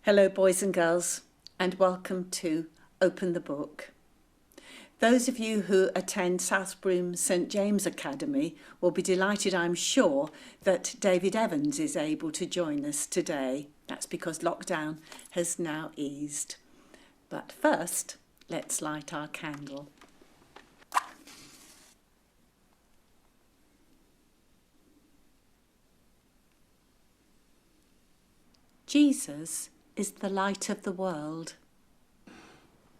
Hello boys and girls, and welcome to Open the Book. Those of you who attend South Broome St James Academy will be delighted, I'm sure, that David Evans is able to join us today. That's because lockdown has now eased. But first, let's light our candle. Jesus is the light of the world.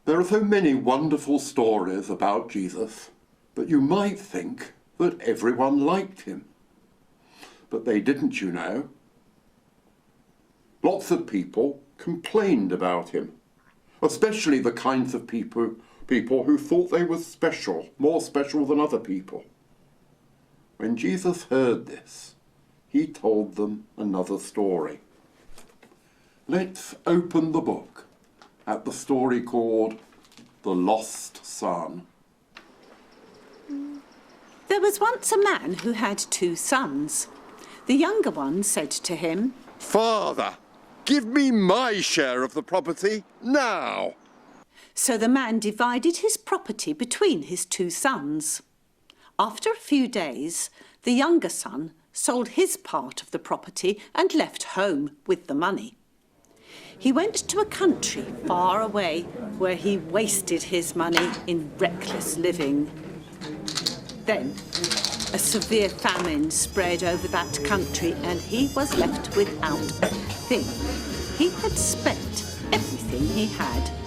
There are so many wonderful stories about Jesus that you might think that everyone liked him. But they didn't, you know. Lots of people complained about him, especially the kinds of people who thought they were special, more special than other people. When Jesus heard this, he told them another story. Let's open the book at the story called The Lost Son. There was once a man who had 2 sons. The younger one said to him, "Father, give me my share of the property now." So the man divided his property between his 2 sons. After a few days, the younger son sold his part of the property and left home with the money. He went to a country far away where he wasted his money in reckless living. Then a severe famine spread over that country and he was left without a thing. He had spent everything he had.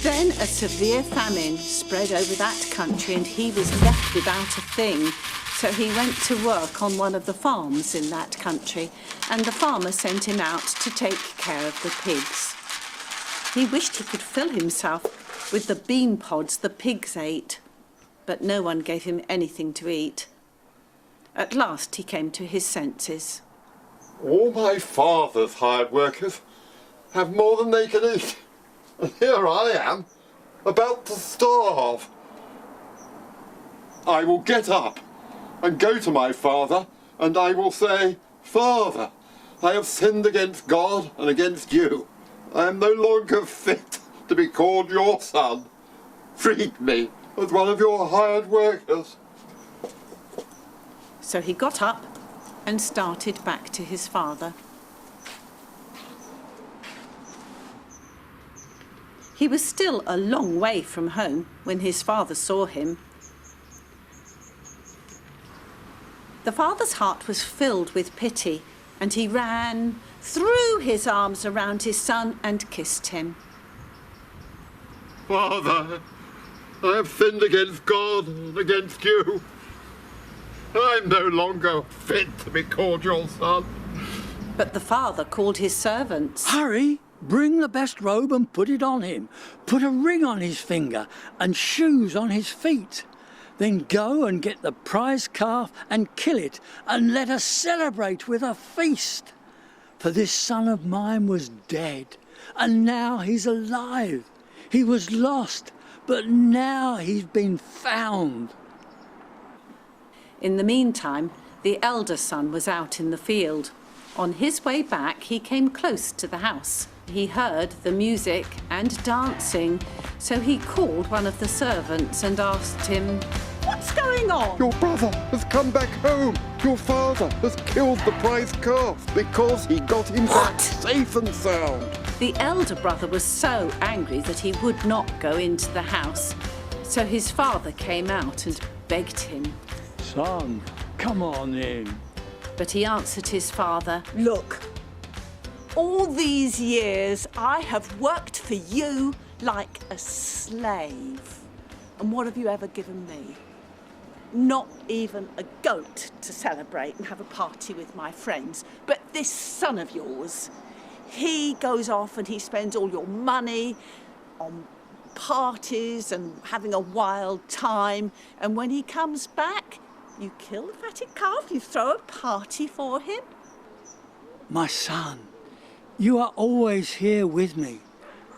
Then a severe famine spread over that country and he was left without a thing. So he went to work on one of the farms in that country and the farmer sent him out to take care of the pigs. He wished he could fill himself with the bean pods the pigs ate, but no one gave him anything to eat. At last he came to his senses. All my father's hired workers have more than they can eat. And here I am, about to starve. I will get up and go to my father, and I will say, "Father, I have sinned against God and against you. I am no longer fit to be called your son. Treat me as one of your hired workers." So he got up and started back to his father. He was still a long way from home when his father saw him. The father's heart was filled with pity, and he ran, threw his arms around his son and kissed him. "Father, I have sinned against God and against you. I'm no longer fit to be called your son." But the father called his servants. "Hurry! Bring the best robe and put it on him. Put a ring on his finger and shoes on his feet. Then go and get the prize calf and kill it, and let us celebrate with a feast. For this son of mine was dead, and now he's alive. He was lost, but now he's been found." In the meantime, the elder son was out in the field. On his way back, he came close to the house. He heard the music and dancing, so he called one of the servants and asked him, "What's going on?" "Your brother has come back home. Your father has killed the prize calf because he got him back safe and sound." The elder brother was so angry that he would not go into the house. So his father came out and begged him. "Son, come on in." But he answered his father, "Look, all these years I have worked for you like a slave. And what have you ever given me? Not even a goat to celebrate and have a party with my friends. But this son of yours, he goes off and he spends all your money on parties and having a wild time. And when he comes back, you kill the fatted calf, you throw a party for him." "My son, you are always here with me,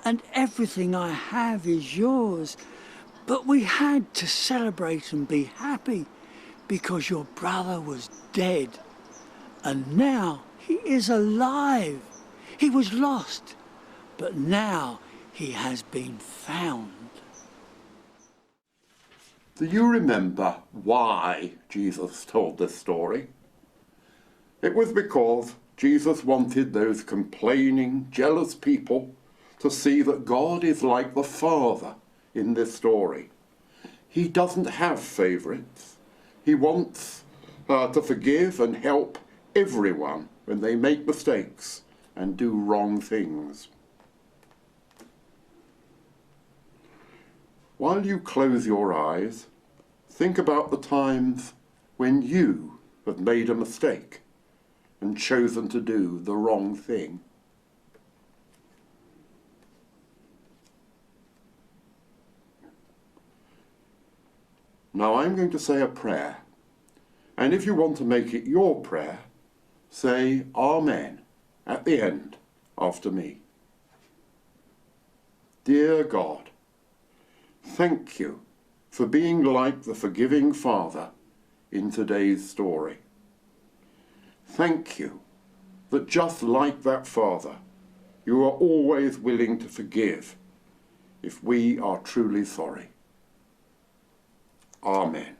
and everything I have is yours. But we had to celebrate and be happy because your brother was dead. And now he is alive. He was lost, but now he has been found. Do you remember why Jesus told this story? It was because Jesus wanted those complaining, jealous people to see that God is like the Father in this story. He doesn't have favourites. He wants to forgive and help everyone when they make mistakes and do wrong things. While you close your eyes, think about the times when you have made a mistake and chosen to do the wrong thing. Now I'm going to say a prayer, and if you want to make it your prayer, say Amen at the end after me. Dear God, thank you for being like the forgiving Father in today's story. Thank you that just like that Father, you are always willing to forgive if we are truly sorry. Amen.